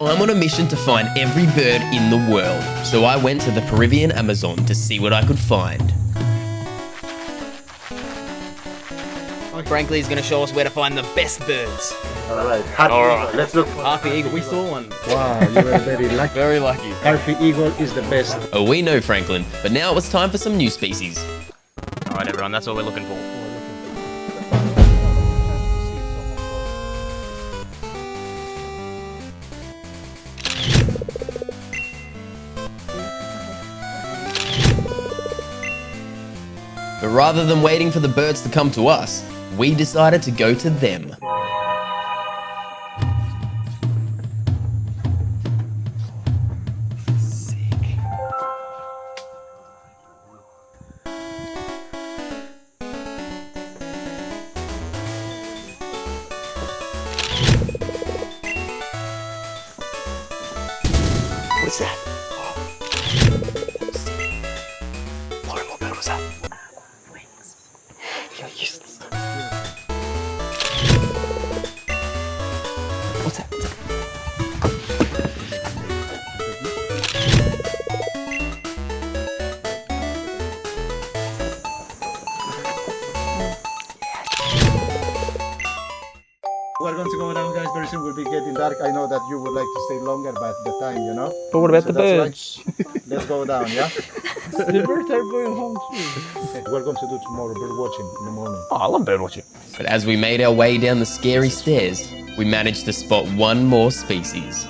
I'm on a mission to find every bird in the world, so I went to the Peruvian Amazon to see what I could find. Frankly, he's going to show us where to find the best birds. Alright, happy eagle. Let's look. Harpy eagle, we saw one. Wow, you were very lucky. Very lucky. Harpy eagle is the best. Oh, we know, Franklin, but now it was time for some new species. Alright, everyone, that's what we're looking for. But rather than waiting for the birds to come to us, we decided to go to them. What's that? What's that? We're going to go now, guys. Very soon will be getting dark. I know that you would like to stay longer, but the time, you know. But what about So the that's birds? why- Let's go down, yeah? The birds are going home too. We're going to do tomorrow bird watching in the morning. Oh, I love bird watching. But as we made our way down the scary stairs, we managed to spot one more species.